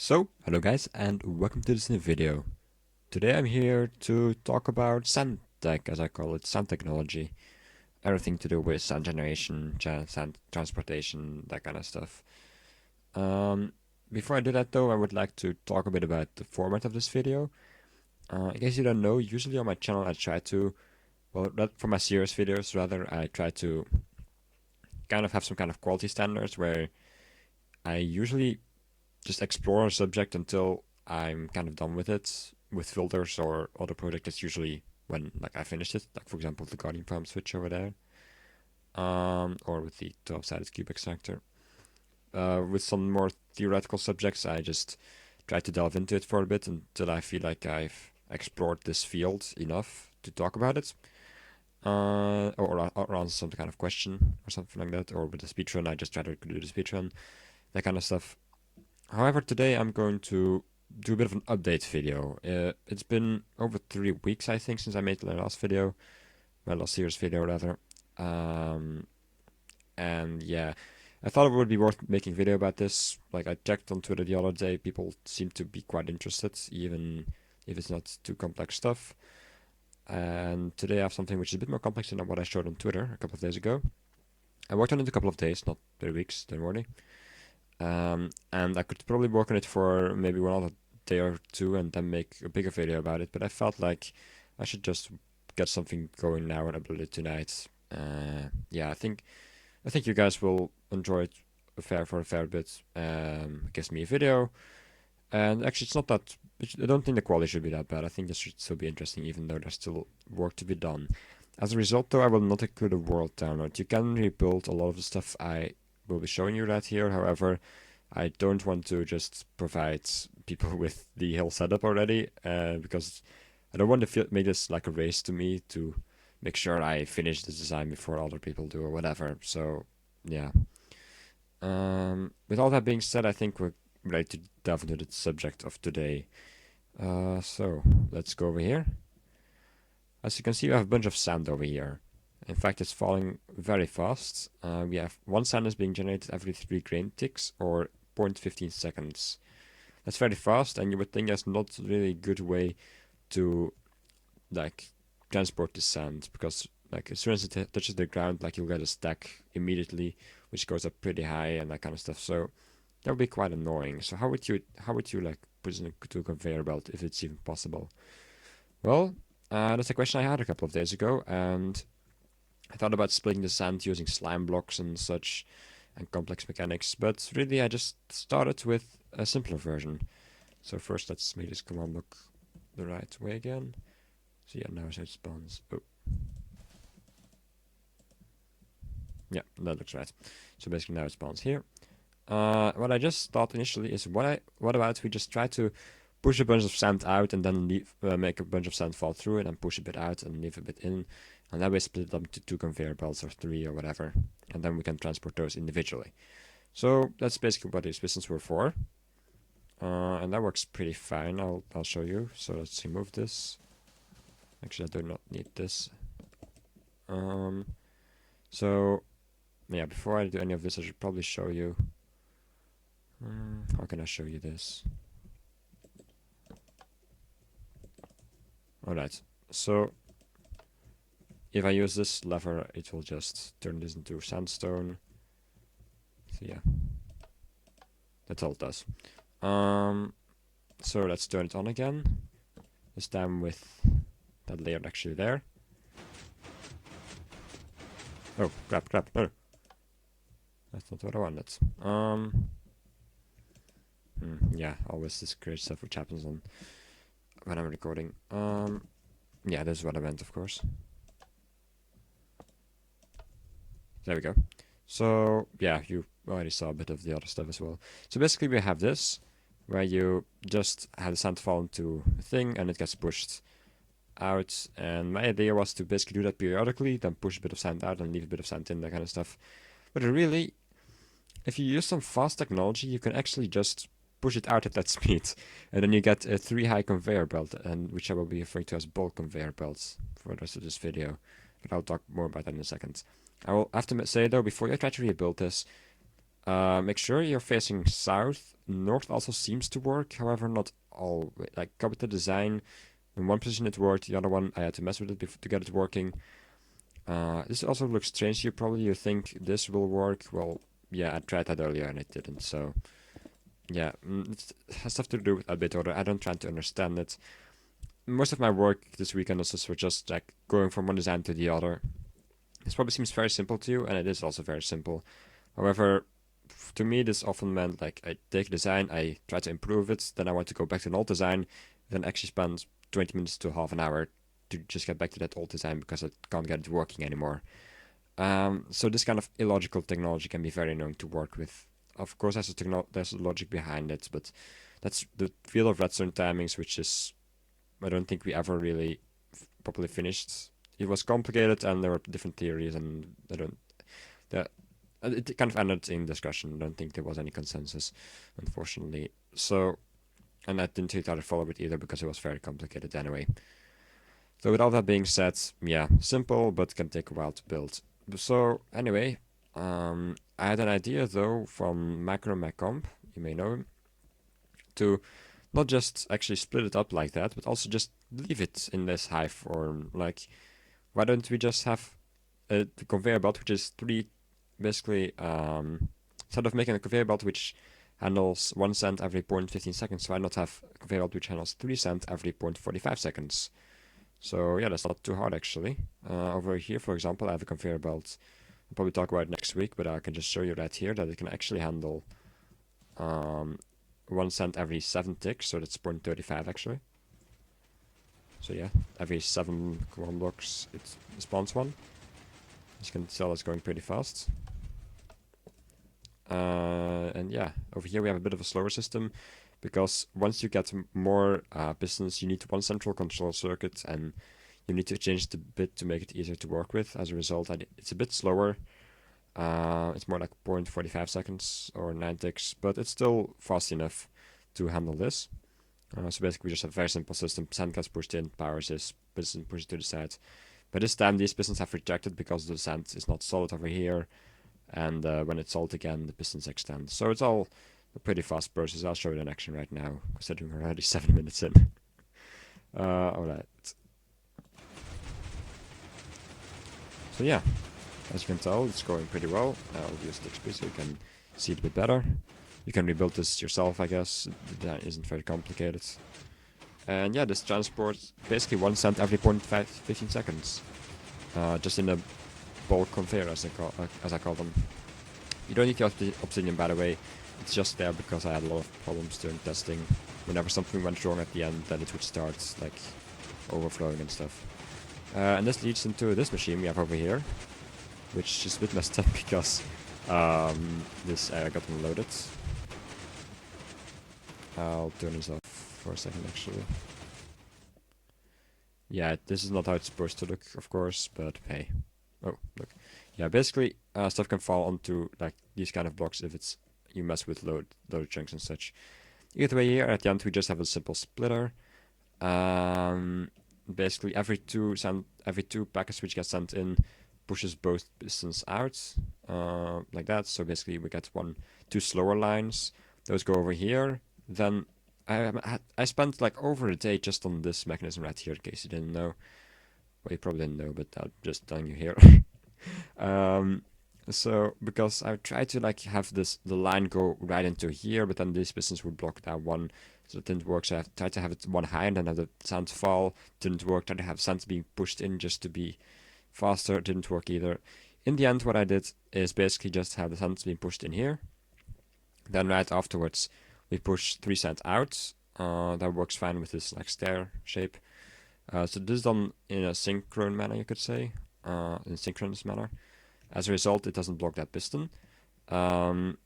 Hello guys, and welcome to this new video. Today I'm here to talk about sand tech, as I call it, sand technology. Everything to do with sand generation, sand transportation, that kind of stuff. Um, Before I do that though, I would like to talk a bit about the format of this video. In case you don't know, usually on my channel I try to, for my serious videos rather, I try to kind of have some kind of quality standards where I usually just explore a subject until I'm kind of done with it. With filters or other project, it's usually when like I finished it. Like for example, the Guardian Farm switch over there, or with the 12-sided cube extractor. With some more theoretical subjects, I just try to delve into it for a bit until I feel like I've explored this field enough to talk about it. Or answer some kind of question or something like that. Or with the speedrun, I just try to do the speedrun, that kind of stuff. However, today I'm going to do a bit of an update video. It's been over 3 weeks, I think, since I made my last video, my last serious video rather. Um, and yeah, I thought it would be worth making a video about this. Like I checked on Twitter the other day, people seem to be quite interested, even if it's not too complex stuff. And today I have something which is a bit more complex than what I showed on Twitter a couple of days ago. I worked on it a couple of days, not 3 weeks, don't worry. And I could probably work on it for maybe one other day or two and then make a bigger video about it. But I felt like I should just get something going now and upload it tonight. Yeah, I think you guys will enjoy it for a fair bit. It gives me a video, and actually it's not that. I don't think the quality should be that bad. I think this should still be interesting, even though there's still work to be done. As a result, though, I will not include a world download. You can rebuild a lot of the stuff I will be showing you that here. However, I don't want to just provide people with the whole setup already, because I don't want to make this like a race to me to make sure I finish the design before other people do or whatever. So, yeah. With all that being said, I think we're ready to delve into the subject of today. So, let's go over here. As you can see, we have a bunch of sand over here. In fact, it's falling very fast. We have one sand is being generated every 3 grain ticks, or 0.15 seconds. That's very fast, and you would think that's not really a good way to like transport the sand, because like as soon as it touches the ground, like you'll get a stack immediately, which goes up pretty high and that kind of stuff. So that would be quite annoying. So how would you like put it into a conveyor belt if it's even possible? Well, that's a question I had a couple of days ago, and I thought about splitting the sand using slime blocks and such, and complex mechanics, but really I just started with a simpler version. So first let's make this command look the right way again. So yeah, now it spawns. Oh. Yeah, that looks right. So basically now it spawns here. What I just thought initially is what about we just try to push a bunch of sand out and then make a bunch of sand fall through it and push a bit out and leave a bit in, and that way split it up into 2 conveyor belts or 3 or whatever, and then we can transport those individually. So that's basically what these pistons were for, and that works pretty fine. I'll show you. So let's remove this. Actually, I do not need this. So yeah, before I do any of this, I should probably show you. How can I show you this? Alright, so if I use this lever, it will just turn this into sandstone. So yeah, that's all it does. So let's turn it on again. This time with that layer actually there. Oh, crap, no. That's not what I wanted. Yeah, always this crazy stuff which happens on when I'm recording. Yeah, this is what I meant, of course. There we go. So yeah, you already saw a bit of the other stuff as well. So basically we have this, where you just have the sand fall into a thing and it gets pushed out. And my idea was to basically do that periodically, then push a bit of sand out and leave a bit of sand in, that kind of stuff. But really, if you use some fast technology, you can actually just push it out at that speed, and then you get a 3-high conveyor belt, and which I will be referring to as bulk conveyor belts for the rest of this video. But I'll talk more about that in a second. I will have to say though, before you try to rebuild this, Make sure you're facing south. North also seems to work, however, not all. Like, copy the design. In one position it worked, the other one I had to mess with it to get it working. This also looks strange. You think this will work. Well, yeah, I tried that earlier and it didn't. So yeah, it has stuff to do with a bit order. I don't try to understand it. Most of my work this weekend was just like going from one design to the other. This probably seems very simple to you, and it is also very simple. However, to me, this often meant like I take a design, I try to improve it, then I want to go back to an old design, then actually spend 20 minutes to half an hour to just get back to that old design because I can't get it working anymore. So this kind of illogical technology can be very annoying to work with. Of course, there's a logic behind it, but that's the field of redstone timings, which is I don't think we ever really properly finished. It was complicated, and there were different theories, and I don't. That it kind of ended in discussion. I don't think there was any consensus, unfortunately. So, and I didn't really try to follow it either because it was very complicated anyway. So with all that being said, yeah, simple but can take a while to build. So anyway, I had an idea though from Macro you may know him, to not just actually split it up like that, but also just leave it in this hive form. Like, why don't we just have the conveyor belt, which is basically, instead of making a conveyor belt which handles 1 cent every 0.15 seconds, why not have a conveyor belt which handles 3 cents every 0.45 seconds? So yeah, that's not too hard actually. Over here, for example, I have a conveyor belt. I'll probably talk about it next week, but I can just show you that here, that it can actually handle 1 cent every 7 ticks, so that's 0.35 actually. So yeah, every 7 command blocks it spawns one. As you can tell, it's going pretty fast. And yeah, over here we have a bit of a slower system, because once you get more pistons, you need one central control circuit, and you need to change the bit to make it easier to work with. As a result, it's a bit slower. It's more like 0.45 seconds or 9 ticks, but it's still fast enough to handle this. So basically, we just have a very simple system. Sand gets pushed in, powers this, piston pushes to the side. By this time, these pistons have rejected because the sand is not solid over here, and when it's solid again, the pistons extend. So it's all a pretty fast process. I'll show it in action right now, considering we're already 7 minutes in. Alright. So yeah, as you can tell, it's going pretty well. I'll use the XP so you can see it a bit better. You can rebuild this yourself, I guess. That isn't very complicated. And yeah, this transports basically 1 cent every 0.15 seconds. Just in a bulk conveyor, as I call them. You don't need the obsidian, by the way. It's just there because I had a lot of problems during testing. Whenever something went wrong at the end, then it would start like overflowing and stuff. And this leads into this machine we have over here, which is a bit messed up because this area got unloaded. I'll turn this off for a second, actually. Yeah, this is not how it's supposed to look, of course, but hey. Oh, look. Yeah, basically, stuff can fall onto like these kind of blocks if you mess with load chunks and such. Either way, here at the end we just have a simple splitter. Basically, every two packets which get sent in pushes both pistons out, like that. So basically, we get two slower lines. Those go over here. Then I spent like over a day just on this mechanism right here, in case you didn't know. Well, you probably didn't know, but I'm just telling you here. So because I tried to like have the line go right into here, but then these pistons would block that one, so it didn't work. So I tried to have it one high and then have the sand fall. Didn't work. Tried to have sand being pushed in just to be faster. Didn't work either. In the end, what I did is basically just have the sand being pushed in here. Then right afterwards, we push 3 sand out. That works fine with this like stair shape. So this is done in a synchronous manner, you could say, in a synchronous manner. As a result, it doesn't block that piston. And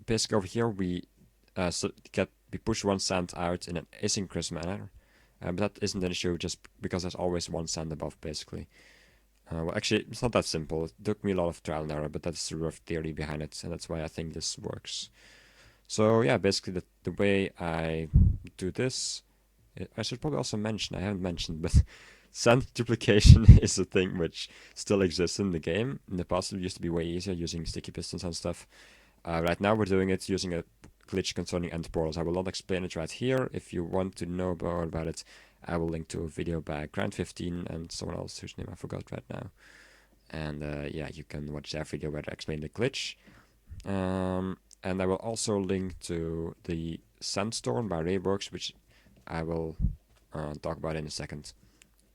basically over here we push 1 sand out in an asynchronous manner. But that isn't an issue just because there's always 1 sand above, basically. Well, actually, it's not that simple. It took me a lot of trial and error, but that's the rough theory behind it, and that's why I think this works. So yeah, basically the way I do this, I should probably also mention, I haven't mentioned, but Sand duplication is a thing which still exists in the game. In the past, it used to be way easier using sticky pistons and stuff. Right now, we're doing it using a glitch concerning end portals. I will not explain it right here. If you want to know more about it, I will link to a video by Grant15 and someone else whose name I forgot right now. And yeah, you can watch that video where I explain the glitch. And I will also link to the sandstorm by Rayworks, which I will talk about in a second.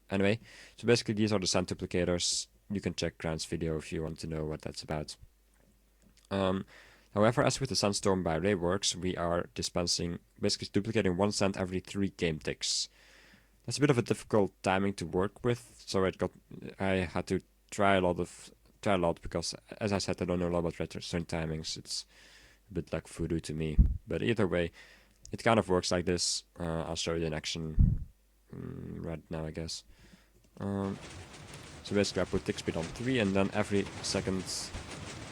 Anyway, so basically these are the sand duplicators. You can check Grant's video if you want to know what that's about. However, as with the sandstorm by Rayworks, we are dispensing, basically duplicating 1 sand every 3 game ticks. That's a bit of a difficult timing to work with, so I had to try a lot because, as I said, I don't know a lot about return timings. It's a bit like voodoo to me. But either way, it kind of works like this. I'll show you in action right now, I guess. So basically I put tick speed on 3, and then every second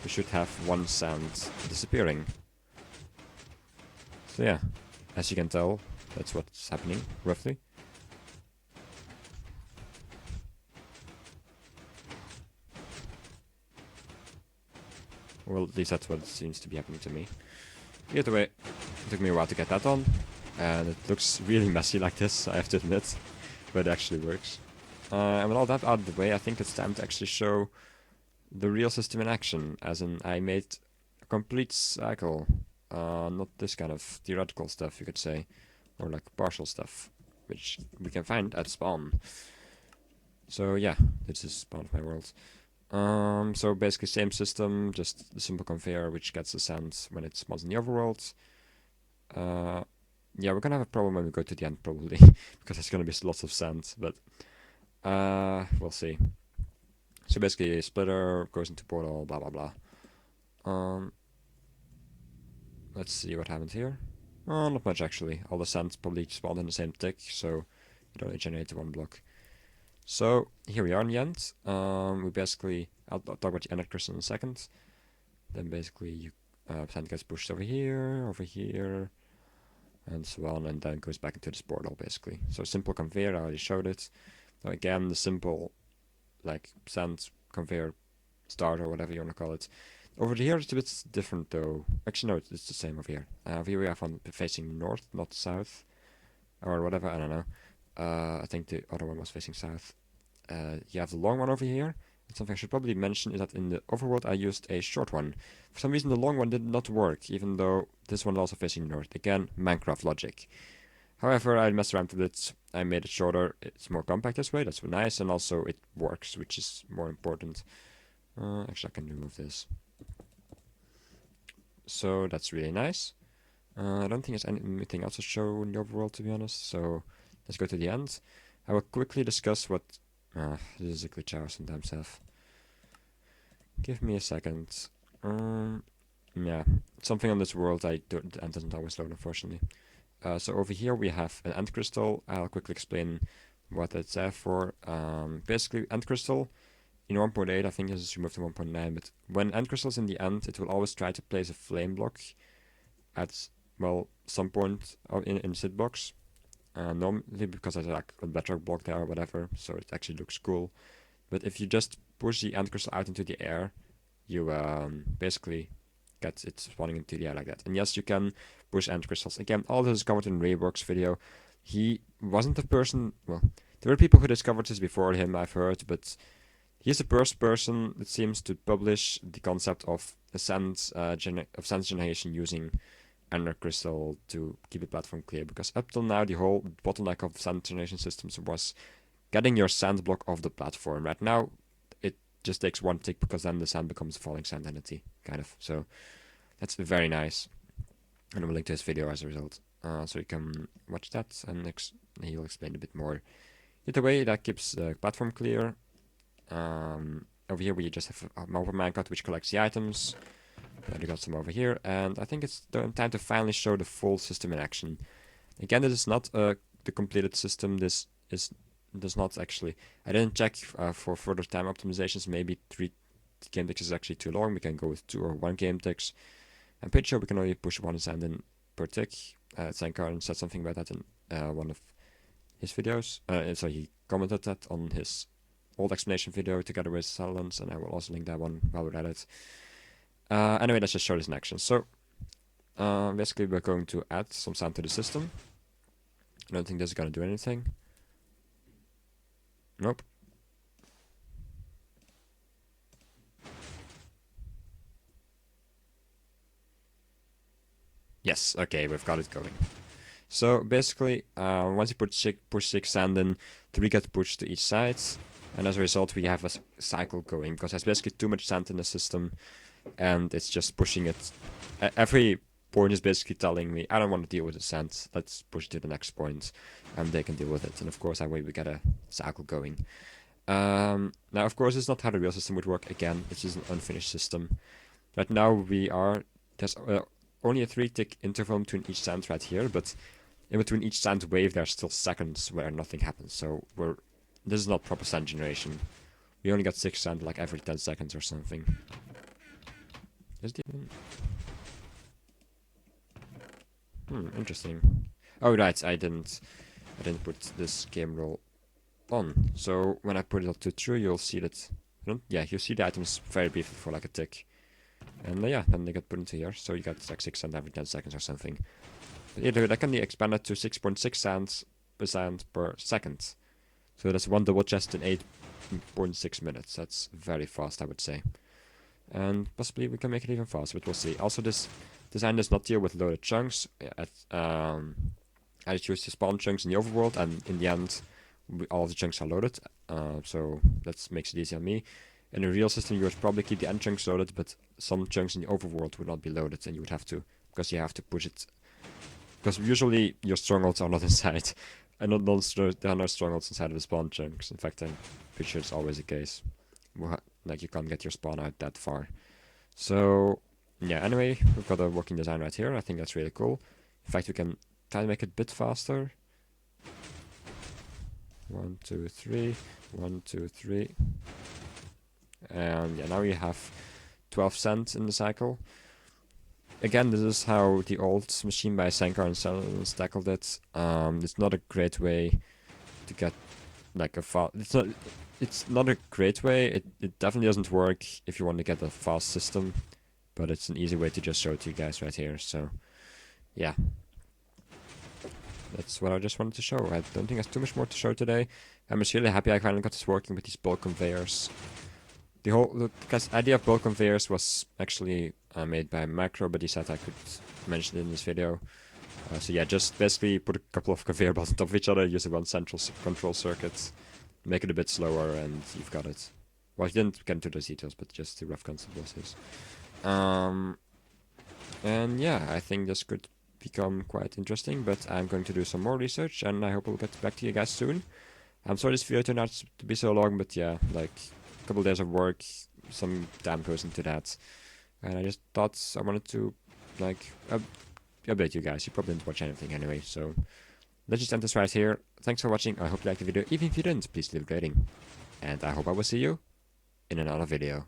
we should have 1 sand disappearing. So yeah, as you can tell, that's what's happening, roughly. Well, at least that's what seems to be happening to me. Either way, it took me a while to get that on, and it looks really messy like this, I have to admit, but it actually works. And with all that out of the way, I think it's time to actually show the real system in action, as in I made a complete cycle, not this kind of theoretical stuff, you could say, or like partial stuff, which we can find at spawn. So yeah, this is spawn of my world. So basically same system, just the simple conveyor which gets the sand when it spawns in the overworld. Yeah, we're gonna have a problem when we go to the end probably, because there's gonna be lots of sand, but we'll see. So basically a splitter goes into portal, blah blah blah. Let's see what happens here. Oh, not much actually. All the sand probably spawned in the same tick, so it only generated 1 block. So here we are in the end. We basically, I'll talk about the ender crystal in a second. Then basically sand gets pushed over here, and so on, and then goes back into this portal basically. So simple conveyor, I already showed it. Now again, the simple like sand conveyor start or whatever you want to call it. Over here it's a bit different though. Actually no, it's the same over here. Over here we have one facing north, not south, or whatever, I don't know. I think the other one was facing south. You have the long one over here. And something I should probably mention is that in the overworld I used a short one. For some reason the long one did not work, even though this one is also facing north. Again, Minecraft logic. However, I messed around with it. I made it shorter. It's more compact this way. That's nice, and also it works, which is more important. Actually, I can remove this. So that's really nice. I don't think there's anything else to show in the overworld, to be honest. So let's go to the end. I will quickly discuss what... this is a glitch I sometimes have. Give me a second. Yeah, something on this world and doesn't always load, unfortunately. So over here we have an end crystal. I'll quickly explain what it's there for. Basically, end crystal in 1.8, I think this is removed to 1.9, but when end crystal is in the end, it will always try to place a flame block at, well, some point in the SID box. Normally because there's like a bedrock block there or whatever, so it actually looks cool. But if you just push the end crystal out into the air, you basically get it spawning into the air like that. And yes, you can push end crystals. Again, all this is covered in Rayworks' video. He wasn't the person, well, there were people who discovered this before him, I've heard, but he's the first person that seems to publish the concept of a sand generation using ender crystal to keep the platform clear, because up till now the whole bottleneck of sand generation systems was getting your sand block off the platform. Right now it just takes 1 tick, because then the sand becomes a falling sand entity, kind of. So that's very nice, and I will link to his video as a result, so you can watch that, and he'll explain a bit more. Either way, that keeps the platform clear. Over here we just have a mobile minecart which collects the items. We got some over here, and I think it's time to finally show the full system in action. Again, this is not the completed system. This does not actually... I didn't check for further time optimizations. Maybe 3 game ticks is actually too long. We can go with 2 or 1 game ticks. I'm pretty sure we can only push 1 sand in per tick. Sankaran said something about that in one of his videos. So he commented that on his old explanation video together with Silence, and I will also link that one while we're at it. Anyway, let's just show this in action. So basically we're going to add some sound to the system. I don't think this is going to do anything. Nope. Yes, okay, we've got it going. So basically, once you push 6 sand in, 3 get pushed to each side, and as a result we have a cycle going, because there's basically too much sand in the system, and it's just pushing it. Every point is basically telling me, I don't want to deal with the sand, let's push to the next point, and they can deal with it, and of course that way we get a cycle going. Now of course it's not how the real system would work. Again, it's just an unfinished system. Right now there's only a 3-tick interval between each sand right here, but in between each sand wave there's still seconds where nothing happens, so this is not proper sand generation. We only got 6 sand like every 10 seconds or something. Interesting. Oh right, I didn't put this game roll on. So when I put it up to true, you'll see that. Yeah, you'll see the items very briefly for like a tick, and yeah, then they get put into here. So you got like 6 sand every 10 seconds or something. But either that can be expanded to 6.6 sands per sand per second. So that's 1 double chest in 8.6 minutes. That's very fast, I would say. And possibly we can make it even faster, but we'll see. Also, this design does not deal with loaded chunks. I just use the spawn chunks in the overworld, and in the end, all of the chunks are loaded. So that makes it easy on me. In a real system, you would probably keep the end chunks loaded, but some chunks in the overworld would not be loaded, and you would have to, because you have to push it. Because usually your strongholds are not inside, and there are no strongholds inside of the spawn chunks. In fact, I'm pretty sure it's always the case. Like you can't get your spawn out that far. So yeah, anyway, we've got a working design right here. I think that's really cool. In fact, we can try to make it a bit faster. 1, 2, 3, 1, 2, 3. And yeah, now we have 12 cents in the cycle. Again, this is how the old machine by Sankar and Silence tackled it. It's not a great way to get like a fast. It's not a great way. It definitely doesn't work if you want to get a fast system, but it's an easy way to just show it to you guys right here. So yeah, that's what I just wanted to show. I don't think there's too much more to show today. I'm just really happy I finally got this working with these bulk conveyors. The idea of bulk conveyors was actually made by Macro, but he said I could mention it in this video. So yeah, just basically put a couple of conveyor belts on top of each other, use one central control circuit, make it a bit slower, and you've got it. Well, he didn't get into those details, but just the rough concept was his. And yeah, I think this could become quite interesting, but I'm going to do some more research, and I hope I'll get back to you guys soon. I'm sorry this video turned out to be so long, but yeah, like a couple of days of work, some time goes into that. And I just thought I wanted to, like, update you guys. You probably didn't watch anything anyway, so let's just end this right here. Thanks for watching. I hope you liked the video. Even if you didn't, please leave a rating. And I hope I will see you in another video.